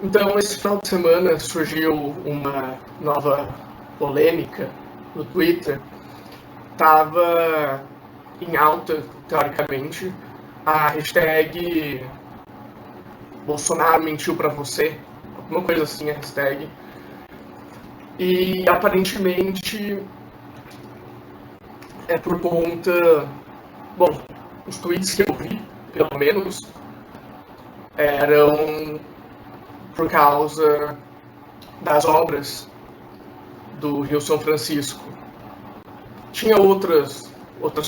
Então, esse final de semana surgiu uma nova polêmica no Twitter. Tava em alta, teoricamente, a hashtag Bolsonaro mentiu pra você, alguma coisa assim a hashtag. E aparentemente é por conta. Bom, os tweets que eu vi, pelo menos, eram por causa das obras do Rio São Francisco. Tinha outras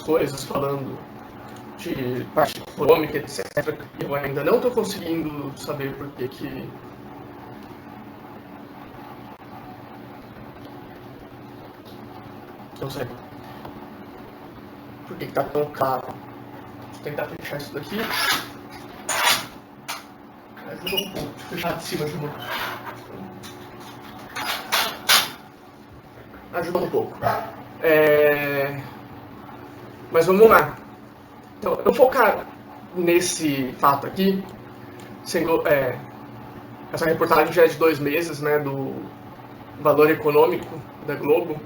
coisas falando de parte econômica, etc. Eu ainda não estou conseguindo saber por que. Não sei. Por que está tão caro? Deixa eu tentar fechar isso daqui. Ajuda um pouco. Deixa eu fechar de cima de novo. Ajuda um pouco. Mas vamos lá. Então, eu vou focar nesse fato aqui. Essa reportagem já é de 2 meses, né, do Valor Econômico da Globo.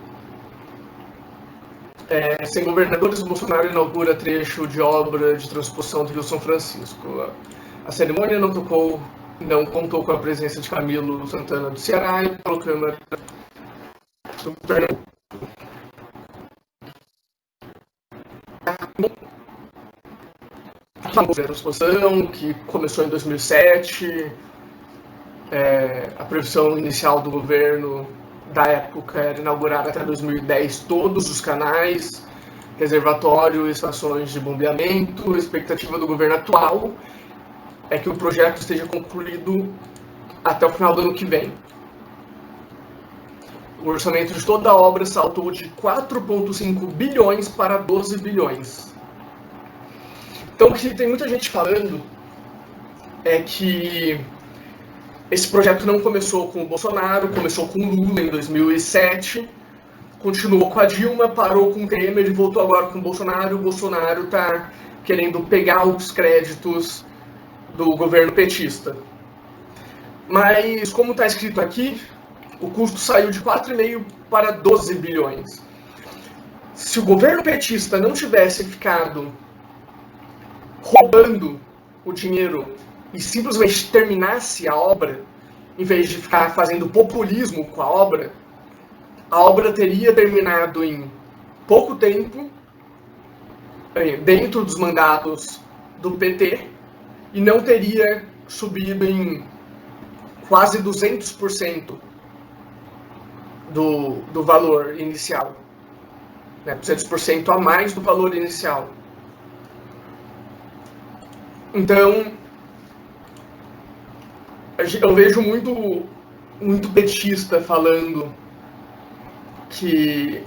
Sem governadores, Bolsonaro inaugura trecho de obra de transposição do Rio São Francisco. A cerimônia não contou com a presença de Camilo Santana do Ceará e Paulo Câmara do Pernambuco. A transposição, que começou em 2007, a previsão inicial do governo da época era inaugurar até 2010 todos os canais, reservatório, estações de bombeamento. A expectativa do governo atual é que o projeto esteja concluído até o final do ano que vem. O orçamento de toda a obra saltou de 4,5 bilhões para 12 bilhões. Então, o que tem muita gente falando é que esse projeto não começou com o Bolsonaro, começou com o Lula em 2007, continuou com a Dilma, parou com o Temer e voltou agora com o Bolsonaro. O Bolsonaro está querendo pegar os créditos do governo petista. Mas, como está escrito aqui, o custo saiu de 4,5 para 12 bilhões. Se o governo petista não tivesse ficado roubando o dinheiro e simplesmente terminasse a obra, em vez de ficar fazendo populismo com a obra teria terminado em pouco tempo, dentro dos mandatos do PT, e não teria subido em quase 200% do valor inicial. 200% a mais do valor inicial. Então, eu vejo muito petista falando que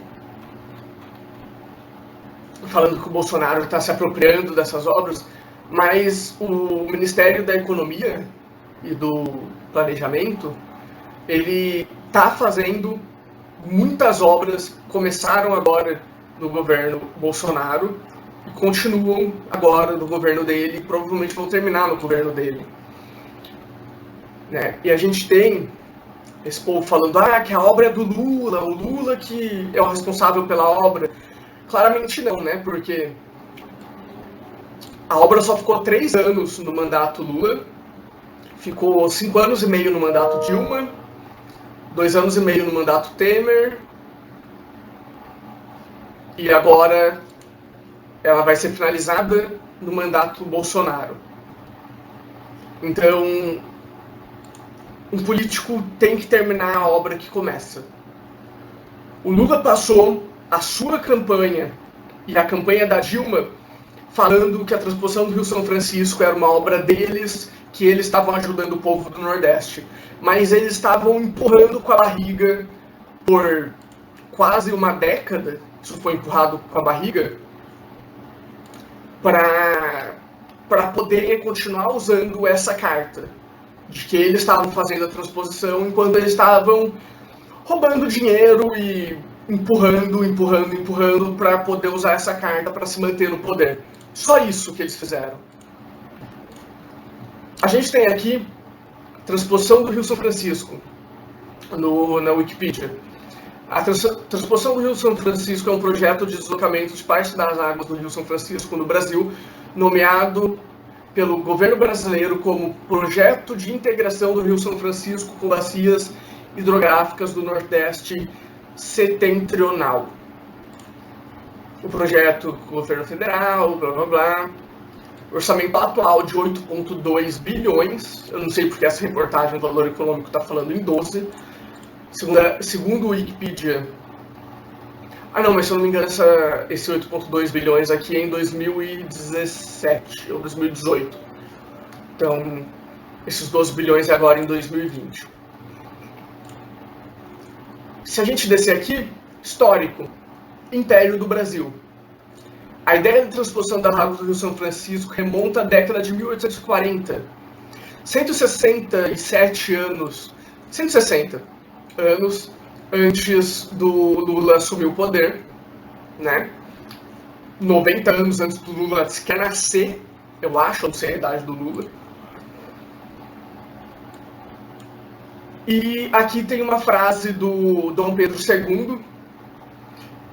o Bolsonaro está se apropriando dessas obras, mas o Ministério da Economia e do Planejamento, ele está fazendo muitas obras, começaram agora no governo Bolsonaro e continuam agora no governo dele, e provavelmente vão terminar no governo dele. E a gente tem esse povo falando que a obra é do Lula, o Lula que é o responsável pela obra. Claramente não, né? Porque a obra só ficou 3 anos no mandato Lula, ficou 5 anos e meio no mandato Dilma, 2 anos e meio no mandato Temer, e agora ela vai ser finalizada no mandato Bolsonaro. Então, um político tem que terminar a obra que começa. O Lula passou a sua campanha e a campanha da Dilma falando que a transposição do Rio São Francisco era uma obra deles, que eles estavam ajudando o povo do Nordeste. Mas eles estavam empurrando com a barriga por quase uma década, isso foi empurrado com a barriga, para poder continuar usando essa carta de que eles estavam fazendo a transposição enquanto eles estavam roubando dinheiro e empurrando para poder usar essa carta para se manter no poder. Só isso que eles fizeram. A gente tem aqui Transposição do Rio São Francisco, na Wikipedia. A transposição do Rio São Francisco é um projeto de deslocamento de parte das águas do Rio São Francisco no Brasil, nomeado pelo governo brasileiro como Projeto de Integração do Rio São Francisco com bacias hidrográficas do Nordeste Setentrional. O projeto governo federal, blá blá blá. Orçamento atual de 8,2 bilhões. Eu não sei porque essa reportagem do Valor Econômico está falando em 12. Segundo o Wikipedia. Ah não, mas se eu não me engano, esse 8,2 bilhões aqui é em 2017 ou 2018. Então, esses 12 bilhões é agora em 2020. Se a gente descer aqui, histórico, Império do Brasil. A ideia de transposição das águas do Rio São Francisco remonta à década de 1840. 167 anos, 160 anos antes do Lula assumir o poder, né? 90 anos antes do Lula sequer nascer, eu acho, não sei a idade do Lula. E aqui tem uma frase do Dom Pedro II,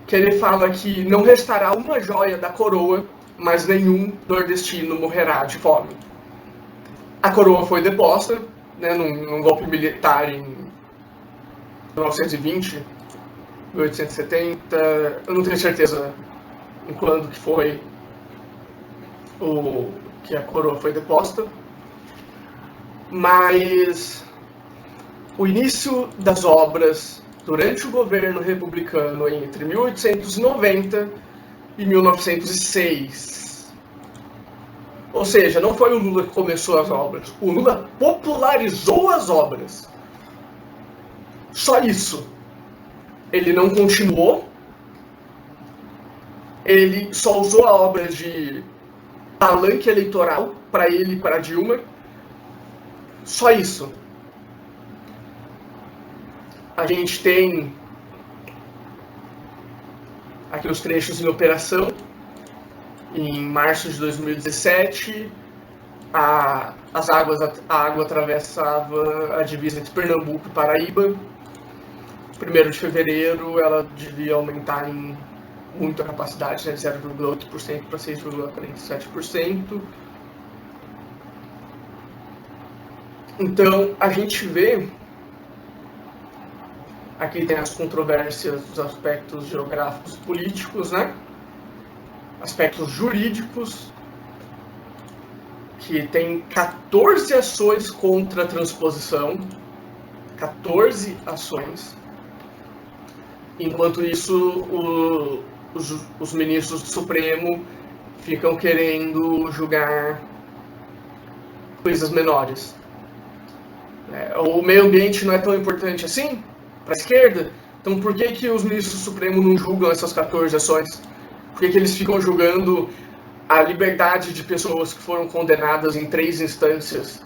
que ele fala que não restará uma joia da coroa, mas nenhum nordestino morrerá de fome. A coroa foi deposta, né, num golpe militar em 1920, 1870, eu não tenho certeza em quando que foi que a coroa foi deposta, mas o início das obras durante o governo republicano entre 1890 e 1906. Ou seja, não foi o Lula que começou as obras, o Lula popularizou as obras. Só isso. Ele não continuou, ele só usou a obra de palanque eleitoral para ele e para Dilma. Só isso. A gente tem aqui os trechos em operação. Em março de 2017, a água atravessava a divisa entre Pernambuco e Paraíba. 1º de fevereiro, ela devia aumentar em muito a capacidade, né, de 0,8% para 6,47%. Então, a gente vê, aqui tem as controvérsias dos aspectos geográficos políticos, né? Aspectos jurídicos, que tem 14 ações contra a transposição, 14 ações. Enquanto isso, os ministros do Supremo ficam querendo julgar coisas menores. O meio ambiente não é tão importante assim para a esquerda? Então por que os ministros do Supremo não julgam essas 14 ações? Por que eles ficam julgando a liberdade de pessoas que foram condenadas em 3 instâncias?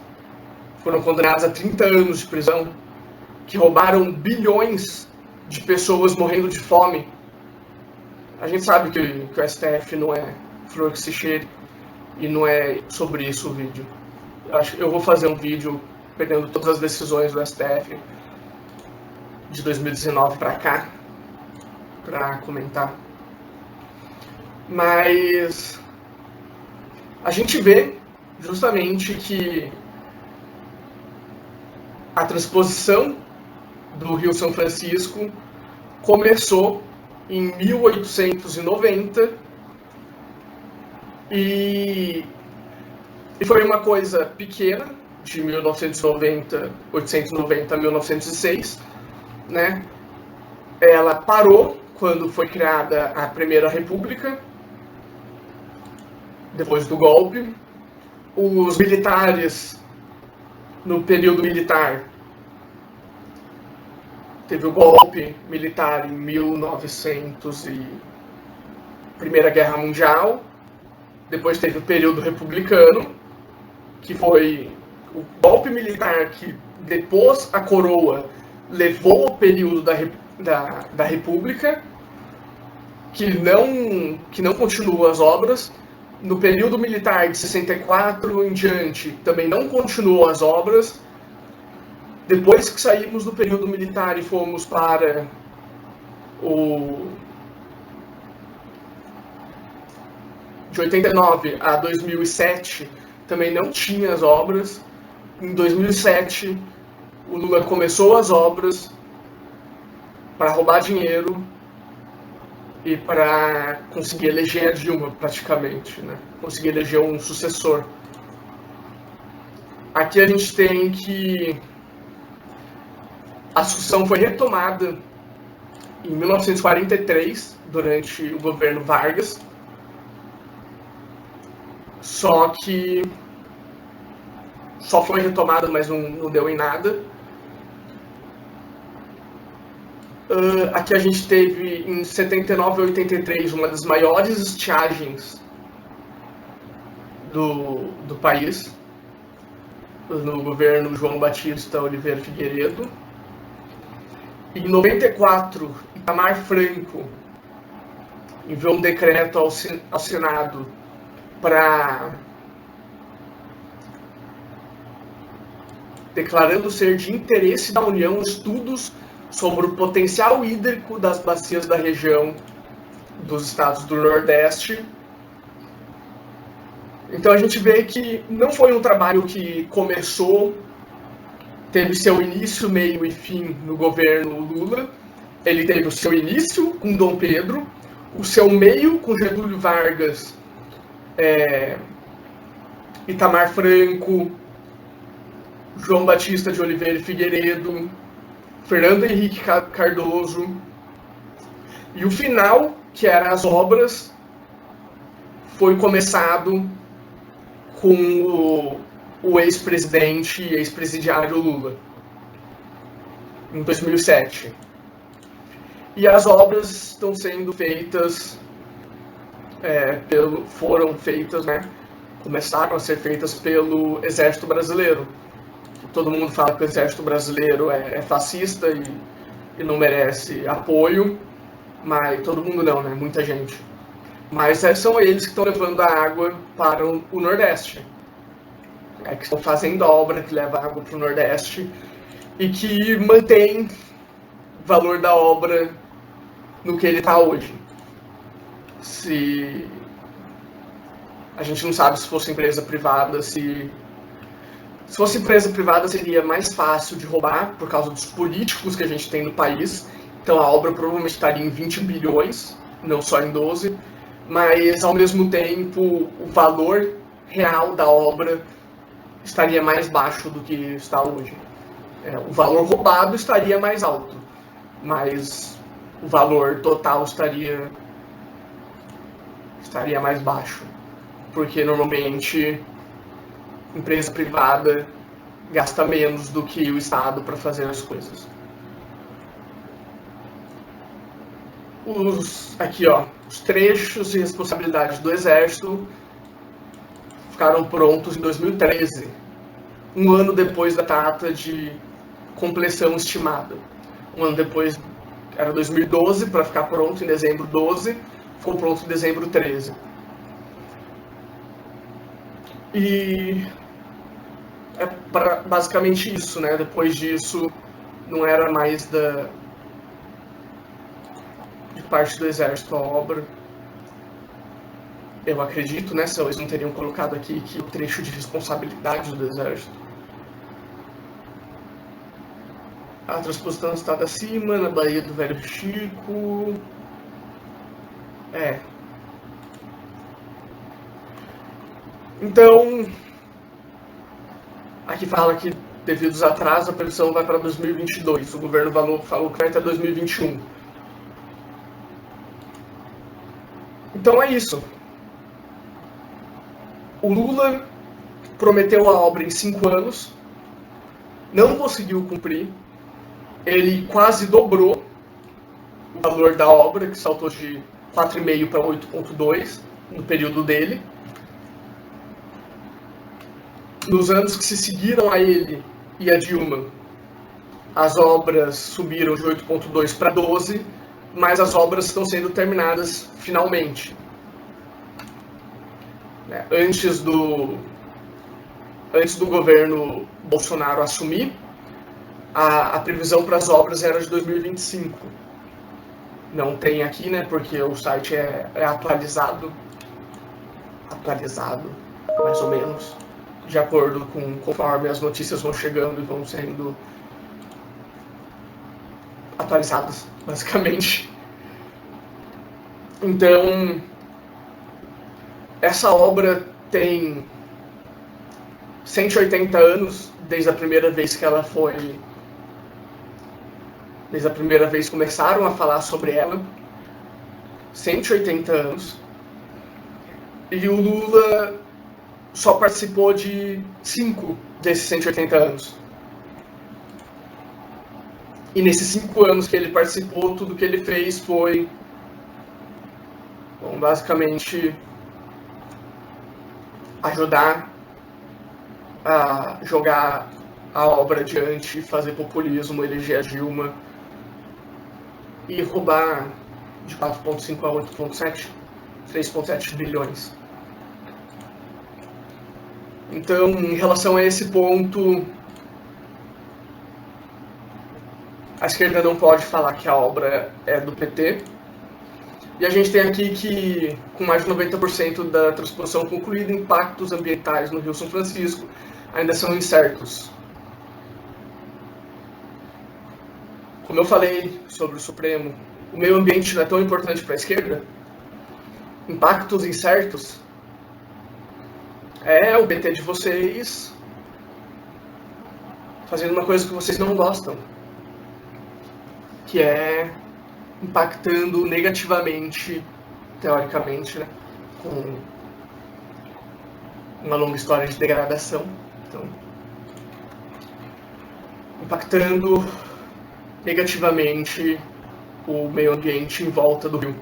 Foram condenadas a 30 anos de prisão, que roubaram bilhões de pessoas morrendo de fome. A gente sabe que o STF não é flor que se cheire, e não é sobre isso o vídeo. Eu vou fazer um vídeo pegando todas as decisões do STF de 2019 para cá, para comentar. Mas a gente vê justamente que a transposição do Rio São Francisco começou em 1890 e foi uma coisa pequena, de 890 a 1906, né? Ela parou quando foi criada a Primeira República, depois do golpe. Os militares, no período militar, teve o golpe militar em 1900 e Primeira Guerra Mundial. Depois teve o período republicano, que foi o golpe militar que depôs a coroa, levou ao período da República, que não continuou as obras. No período militar de 64 em diante, também não continuou as obras. Depois que saímos do período militar e fomos para de 89 a 2007, também não tinha as obras. Em 2007, o Lula começou as obras para roubar dinheiro e para conseguir eleger a Dilma, praticamente, né? Conseguir eleger um sucessor. Aqui a gente tem que a discussão foi retomada em 1943, durante o governo Vargas, só que só foi retomada, mas não deu em nada. Aqui a gente teve, em 79 e 83, uma das maiores estiagens do país, no governo João Batista Oliveira Figueiredo. Em 94, Itamar Franco enviou um decreto ao Senado para declarando ser de interesse da União estudos sobre o potencial hídrico das bacias da região dos estados do Nordeste. Então a gente vê que não foi um trabalho que começou, teve seu início, meio e fim no governo Lula. Ele teve o seu início com Dom Pedro, o seu meio com Getúlio Vargas, Itamar Franco, João Batista de Oliveira e Figueiredo, Fernando Henrique Cardoso, e o final, que eram as obras, foi começado com o ex-presidente e ex-presidiário Lula, em 2007. E as obras estão sendo feitas, foram feitas, né? Começaram a ser feitas pelo Exército Brasileiro. Todo mundo fala que o Exército Brasileiro é fascista e não merece apoio, mas todo mundo não, né? Muita gente. Mas são eles que estão levando a água para o Nordeste. Que estão fazendo a obra que leva água para o Nordeste e que mantém o valor da obra no que ele está hoje. Se a gente não sabe se fosse empresa privada, se fosse empresa privada seria mais fácil de roubar por causa dos políticos que a gente tem no país. Então a obra provavelmente estaria em 20 bilhões, não só em 12, mas ao mesmo tempo o valor real da obra estaria mais baixo do que está hoje. O valor roubado estaria mais alto, mas o valor total estaria mais baixo, porque normalmente empresa privada gasta menos do que o Estado para fazer as coisas. Aqui, ó, os trechos e responsabilidades do Exército ficaram prontos em 2013, um ano depois da data de compleção estimada. Um ano depois, era 2012, para ficar pronto em dezembro 12, ficou pronto em dezembro 13. E é basicamente isso, né? Depois disso, não era mais de parte do Exército a obra. Eu acredito, né? Se eles não teriam colocado aqui que o trecho de responsabilidade do Exército. A transposição está acima, na Baía do Velho Chico. Então, aqui fala que devido aos atrasos, a previsão vai para 2022. O governo falou que vai até 2021. Então é isso. O Lula prometeu a obra em 5 anos, não conseguiu cumprir. Ele quase dobrou o valor da obra, que saltou de 4,5 para 8,2 no período dele. Nos anos que se seguiram a ele e a Dilma, as obras subiram de 8,2 para 12, mas as obras estão sendo terminadas finalmente. Antes do governo Bolsonaro assumir, a previsão para as obras era de 2025. Não tem aqui, né, porque o site é atualizado, mais ou menos, de acordo com conforme as notícias vão chegando e vão sendo atualizadas, basicamente. Então, essa obra tem 180 anos desde a primeira vez que ela foi... Desde a primeira vez começaram a falar sobre ela. 180 anos. E o Lula só participou de 5 desses 180 anos. E nesses 5 anos que ele participou, tudo que ele fez foi, bom, basicamente, ajudar a jogar a obra adiante, fazer populismo, eleger a Dilma e roubar de 4,5 a 8,7, 3,7 bilhões. Então, em relação a esse ponto, a esquerda não pode falar que a obra é do PT. E a gente tem aqui que, com mais de 90% da transposição concluída, impactos ambientais no Rio São Francisco ainda são incertos. Como eu falei sobre o Supremo, o meio ambiente não é tão importante para a esquerda. Impactos incertos é o PT de vocês fazendo uma coisa que vocês não gostam, que é impactando negativamente, teoricamente, né, com uma longa história de degradação. Então, impactando negativamente o meio ambiente em volta do rio.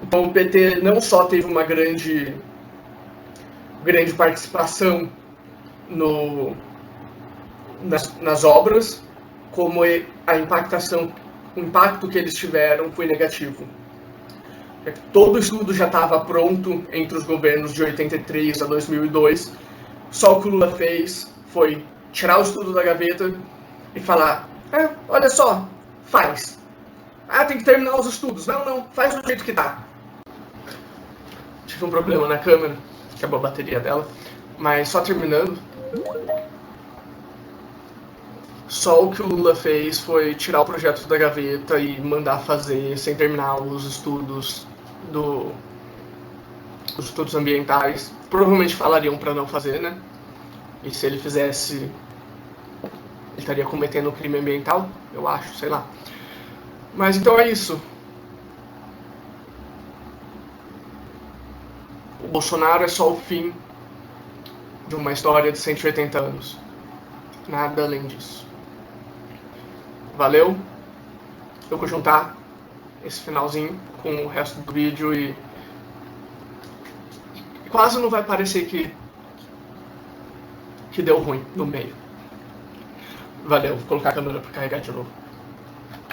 Então o PT não só teve uma grande participação nas obras, como o impacto que eles tiveram foi negativo. Todo o estudo já estava pronto entre os governos de 83 a 2002, só o que o Lula fez foi tirar o estudo da gaveta e falar, olha só, faz. Tem que terminar os estudos. Não, faz do jeito que tá. Tive um problema na câmera, acabou a bateria dela, mas só terminando. Só o que o Lula fez foi tirar o projeto da gaveta e mandar fazer sem terminar os estudos os estudos ambientais. Provavelmente falariam para não fazer, né? E se ele fizesse, ele estaria cometendo um crime ambiental, eu acho, sei lá. Mas então é isso. O Bolsonaro é só o fim de uma história de 180 anos. Nada além disso. Valeu. Eu vou juntar esse finalzinho com o resto do vídeo e quase não vai parecer que deu ruim no meio. Valeu, vou colocar a câmera para carregar de novo.